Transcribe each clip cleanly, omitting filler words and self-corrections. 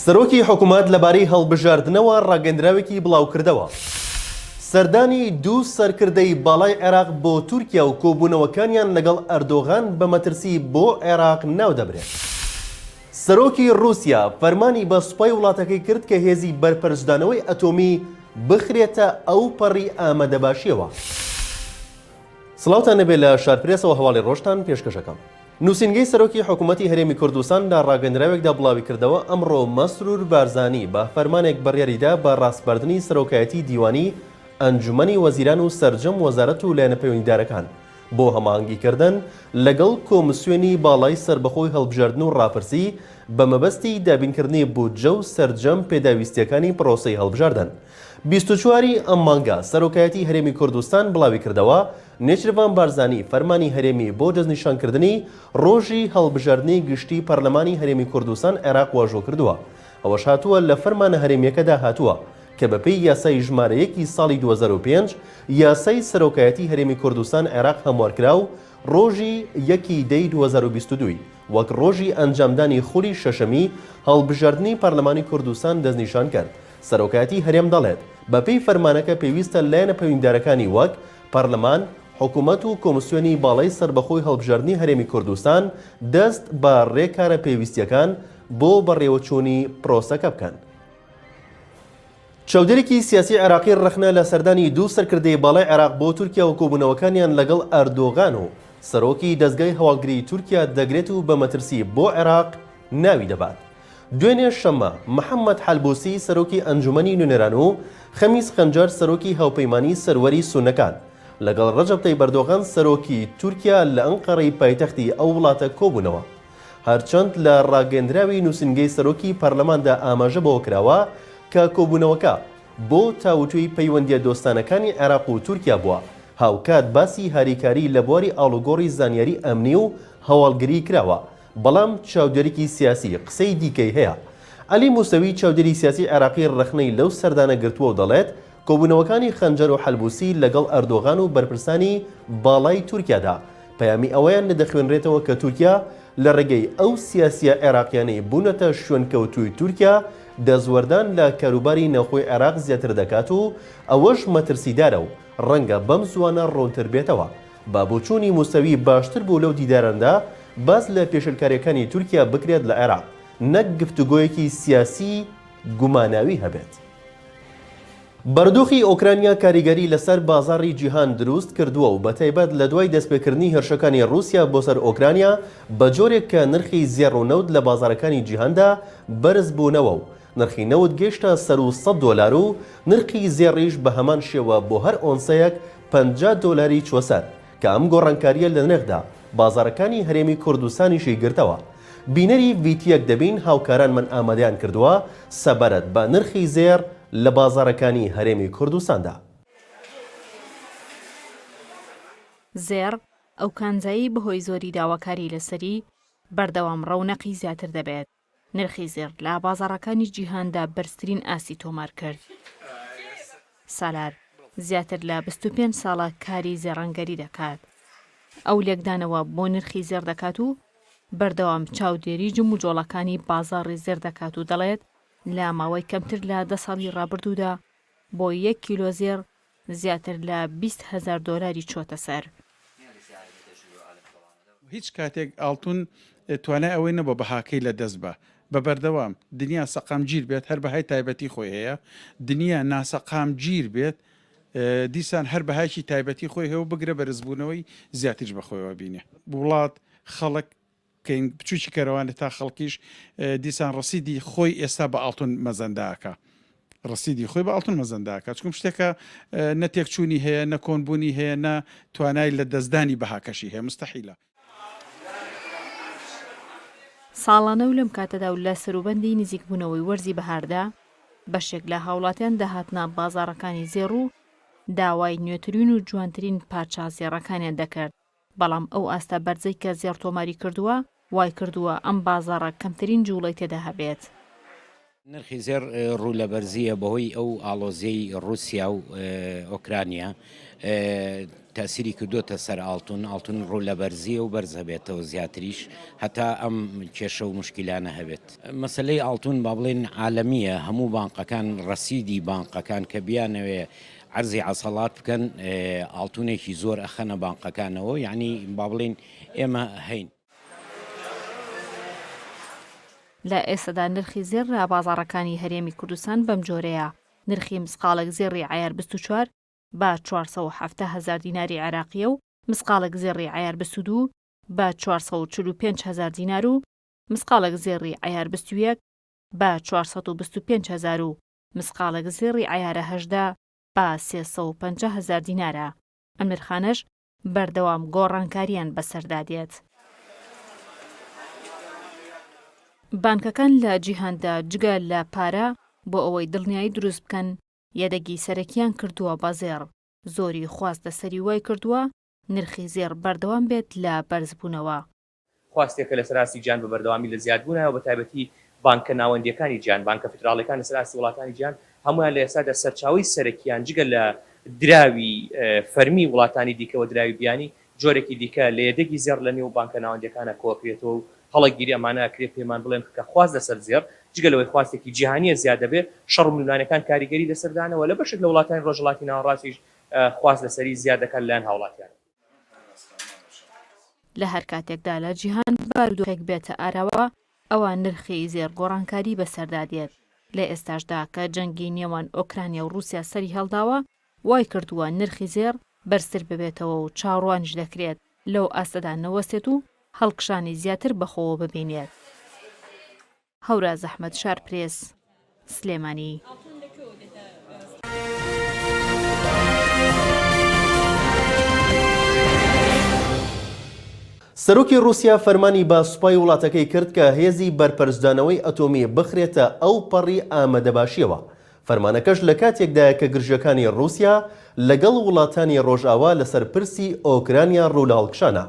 سەرۆکی حکوومەت لەبارەی هەڵبژاردنەوە ڕاگەندراوێکی بڵاو کردەوە. سەردانی دوو سەرکردەی باڵای عێراق بۆ تورکیا و کۆبوونەوەکانیان لەگەڵ ئەردۆغان بە مەترسی بۆ عێراق ناو دەبرێت. سەرۆکی رووسیا فەرمانی بە سوپای وڵاتەکەی کرد کە هێزی بەرپەرشدانەوەی ئەتۆمی بخرێتە ئەو پەڕی ئامادەباشیەوە. سڵاوتان نەبێت لە شارپرێسەوە هەواڵی ڕۆژتان پێشکەشەکەم. نووسینگەی سەرۆکی حکوومەتی هەرێمی کوردستان لە ڕاگەندراوێکدا بڵاوی کردەوە ئەمڕۆ مەسرور بارزانی بە فەرمانێک بڕیاریدا بە ڕاستبردننی سەرۆکایەتی دیوانی ئەنجومەنی وەزیران و سەرجەم وەزارەت و لایەنە پەیوەندیدارەکان بۆ هەماهەنگیکردن لەگەڵ کۆمسیۆنی باڵای سربەخۆی هەڵبژاردن و ڕاپرسی بە مەبەستی دابینکردنی بودجە و سەرجەم پێداویستیەکانی پرۆسەی هەڵبژاردن. 24 ئەم مانگە سەرۆکایەتی هەرێمی کوردستان بڵاوی کردەوە نێچروان بارزانی فەرمانی هەرێمی بۆ دەستنیشانکردنی ڕۆژی هەڵبژاردنی گشتی پەرلەمانی هەرێمی کوردستان عێراق واژۆ کردووە. ئەوەش هاتووە لە فەرمانە هەرێمیەکەدا هاتووە کە بەپێی یاسای ژمارەیەکی ساڵی 2005 یاسای سەرۆکایەتی هەرێمی کوردستان عێراق هەموارکرا و ڕۆژی 1 2022 وەک ڕۆژی ئەنجامدانی خولی شەشەمی هەڵبژاردننی پەرلەمانی کوردستان دەستنیشان کرد. سەرۆکایەتی هەرێم دەڵێت بەپێی فەرمانەکە پێویستە لایەنە پەیوەندیدارەکانی وەک پەرلەمان، حکوومەت و کۆمسیۆنی باڵای سربەخۆی هەڵبژاردننی هەرێمی کوردستان دەست بە ڕێکارە پێویستیەکان بۆ بەڕێوەچوونی پرۆسەکە بکەن. چەودێرێکی سیاسی عێراقی ڕەخنە لە سەردانی دوو سەرکردەی باڵای عێراق بۆ تورکیا و کۆبوونەوەکانیان لەگەڵ ئەردۆغان و سەرۆکی دەستگای هەواڵگری تورکیا دەگرێت و بە مەترسی بۆ عێراق ناوی دەبات. دوێنێ شەمە محەممەد حەلبوسی سەرۆکی ئەنجومەنی نوێنەران و خەمیس خەنجار سەرۆکی هاوپەیمانی سەروەری سونەکان لەگەڵ ڕەجەب تەیب ئەردۆغان سەرۆکی تورکیا لە ئەنقەرەی پایتەختی ئەو وڵاتە کۆبوونەوە. هەرچەند لە ڕاگەندراوی نووسینگەی سەرۆکی پەرلەماندا ئاماژە بەوە کراوە کە کۆبوونەوەکە بۆ تاوتوی پەیوەندیە دۆستانەکانی عێراق و تورکیا بووە. هاوکات باسی هاریکاری لە بواری ئاڵوگۆڕی زانیاری ئەمنی و هەواڵگری کراوە. بەڵام چاودێرێکی سیاسی قسەی دیکەی هەیە. عەلی موسەوی چاودێری سیاسی عێراقی ڕەخنەی لەو سەردانە گرتووە و دەڵێت کۆبوونەوەکانی خەنجەر و حەلبوسی لەگەڵ ئەردۆغان و بەرپرسانی باڵای تورکیادا پەیامی ئەوەیان لەدەخوێنرێتەوە کە تورکیا لە ڕێگەی ئەو سیاسیە عێراقیانەی بوونەتە شوێنکەوتووی تورکیا دەزوەردان لە کاروباری نەوخۆی عێراق زیاتر دەکات و ئەوەش مەترسیدارە و ڕەنگە بەم زوانە ڕۆنتر بێتەوە. بابوچوونی موسەوی باشتر بوو لەو دیداراندا باز لە پێشلکاریەکانی تورکیا بکرێت لە عێراق نەک گفتوگۆیەکی سیاسی گوماناوی هەبێت. بەردۆخی ئۆکرانیا کاریگەری لەسەر بازاڕی جیهان دروست کردووە و بەتایبەت لە دوای دەستپێکردنی هێرشەکانی رووسیا بۆ سەر ئۆکرانیا بە جۆرێک کە نرخی زێڕونەوت لە بازارەکانی جیهاندا بەرز بوونەوە و نرخی نەوت گەیشتە سەر و $100 و نرخی زێڕیش بە هەمان شێوە بۆ هەر ئۆنسەیەک $50 چوەسەر کە ئەم گۆڕانکاریە لە نرخدا بازارەکانی هەرێمی کوردستانیشی گرتەوە. بینەری ڤیتیەک دەبین هاوکارانمان ئامادەیان کردووە سەبارەت بە نرخی زێر لە بازارەکانی هەرێمی کوردستاندا. زێر ئەو کانزایی بەهۆی زۆری داواکاری لەسەری بەردەوام ڕەونەقی زیاتر دەبێت. نرخی زێر لە بازارەکانی جیهاندا بەرزترین ئاسی تۆمار کرد. سالار زیاتر لە 25 ساڵە کاری زێڕەنگەری دەکات. ئەو لێکدانەوە بۆ نرخی زێر دەکات و بەردەوام چاودێری جموجۆڵەکانی بازاڕی زێر دەکات و دەڵێت لە ماوەی کەمتر لە 10 ساڵی ڕابردوودا بۆ 1 کیلۆ زێر زیاتر لە $20,000 چۆتە سەر. هیچ کاتێک ئاڵتون توانای ئەوەی نەبە بەهاکەی لە دەست بە بەردەوام دنیا سەقامگیر بێت هەر بەهای تایبەتی خۆی هەیە، دنیا ناسەقامگیر بێت دیسان هەر بەهایکی تایبەتی خۆی هەیە و بگرە بەرزبوونەوەی زیاترش بەخۆیەوە بینێ. وڵات خەڵک بچوکی کەرەوانە تا خەڵکیش دیسان ڕسیدی خۆی ئێستا بە ئاڵتون مەزەنداکە. ڕسیدی خۆی بە ئاڵتون مەزەنداکە چکم شتێکە نەتێکچوونی هەیە نەکۆنبوونی هەیە نە توانای لە دەستدانی بەهاکەشی هەیە مستەحیلە. ساڵانە و لەم کاتەدا و لە سەروبەندی نزیکبوونەوەی وەرزی بەهاردا بەشێک لە هاوڵاتیان داهاتنە بازارەکانی زێڕ و داوای نوێترین و جوانترین پارچە زێڕەکانیان دەکرد. بەڵام ئەو ئاستا بەرزەی کە زێڕ تۆماری کردووە وای کردووە ئەم بازاڕە کەمترین جوڵەی تێدا هەبێت. نرخی زێر ڕوو لە بەرزیە بەهۆی ئەو ئاڵۆزیەی رووسیا و ئۆکرانیا تەسیری کردوتە سەر ئاڵتون ڕوو لە بەرزیە و بەرز هەبێتەوە زیاتریش هەتا ئەم کێشە و مشکلانە هەبێت. مەسلەی ئاڵتون با بڵێن عالەمیە، هەموو بانقەکان ڕەسیدی بانقەکان کە بیانەوێ عەرزی عەسەڵات بکەن ئاڵتونێکی زۆر ئەخەنە بانقەکانەوە، یعنی با بڵێن ئێمە هەین. لە ئێستادا نرخی زێر لە بازاڕەکانی هەرێمی کوردستان بەم جۆرەیە. نرخی مسقالێک زێڕی عیار 24 بە 470,000 دیناری عێراقیە و مسقالێک زێڕی عیار 22 بە 445,000 دینار و مسقالێک زێڕی عیار 21 بە 425,000 و مسقالێک زێڕی عیارە 18 بە 350,000 دینارە. ئەم نرخانەش بەردەوام گۆڕانکاریان بەسەردادێت. بانکەکان لە جیهاندا جگە لە پارە بۆ ئەوەی دڵنیایی دروست بکەن یەدەگی سەرەکیان کردووە بە زێڕ. زۆری خواستە سەری وای کردووە نرخی زێڕ بەردەوام بێت لە بەرزبوونەوە. خواستێکە لە سەراسی گیان بە بەردەوامی لە زیادبوونەوە بە تایبەتی بانکە ناوەندیەکانی گیان، بانکە فیدراڵیەکان لە سەراسی وڵاتانی گیان هەمویان لە ئێستادا سەرچاوی سەرەکیان جگە لە دراوی فەرمی وڵاتانی دیکەوە دراوی بیانی جۆرێکی دیکە لە یەدەگی زێڕ لە نێو بانکە ناوەندیەکانە کۆکرێتەوە و هەڵەگیری ئەمانە ئەکرێت پێمان بڵێن کە خواست لەسەر زێڕ جگە لەوەی خواستێکی جیهانیە زیادە بێ شەڕ و میلیۆنەکان کاریگەری لەسەردانەوە لە بەشێک لە وڵاتانی ڕۆژهەڵاتی ناوەڕاستیش خواست لەسەری زیادەکان لەلایەن هاوڵاتیان. لە هەر کاتێکدا لە جیهان بارودۆخێک بێتە ئاراوە ئەوە نرخی زێڕ گۆڕانکاری بەسەردادێت. لە ئێستاشدا کە جەنگی نێوان ئۆکرانیا و رووسیا سەری هەڵداوە وای کردووە نرخی زێڕ بەرزتر ببێتەوە و چاڕوانش دەکرێت لەو ئاستەدا نەوەسێت و هەڵکشانی زیاتر بەخۆوە ببینێت. هەوراز ئەحمەد شارپرێس، سلێمانی. سەرۆکی رووسیا فەرمانی بە سوپای وڵاتەکەی کرد کە هێزی بەرپەرزدانەوەی ئەتۆمی بخرێتە ئەو پەڕی ئامادەباشیەوە. فەرمانەکەش لە کاتێکدایە کە گرژەکانی رووسیا لەگەڵ وڵاتانی ڕۆژئاوا لەسەر پرسی ئۆکرانیا ڕوو لە هەڵکشانە.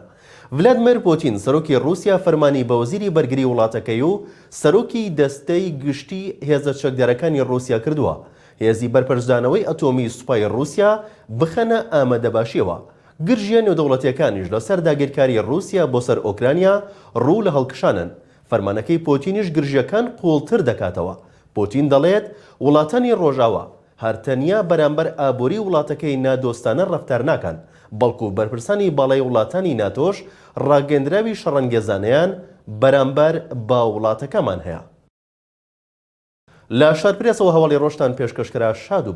ڤلادیمیر پوتین سەرۆکی رووسیا فەرمانی بە وەزیری بەرگری وڵاتەکەی و سەرۆکی دەستەی گشتی هێزە چەکدارەکانی رووسیا کردووە هێزی بەرپەرزدانەوەی ئەتۆمی سوپای رووسیا بخەنە ئامادەباشیەوە. گرژیە نێودەوڵەتیەکانیش لەسەر داگیرکاری رووسیا بۆ سەر ئۆکرانیا ڕوو لە هەڵکشانن. فەرمانەکەی پۆتینیش گرژیەکان قوڵتر دەکاتەوە. پۆتین دەڵێت وڵاتانی ڕۆژاوە هەرتەنیا بەرامبەر ئابووری وڵاتەکەی نادۆستانە ڕەفتار ناکەن، بەڵکو بەرپرسانی باڵای وڵاتانی ناتۆش ڕاگەندراوی شەڕەنگێزانەیان بەرامبەر با وڵاتەکەمان هەیە. لە شارپرێسەوە هەواڵی ڕۆژتان پێشکەشکرا شاد و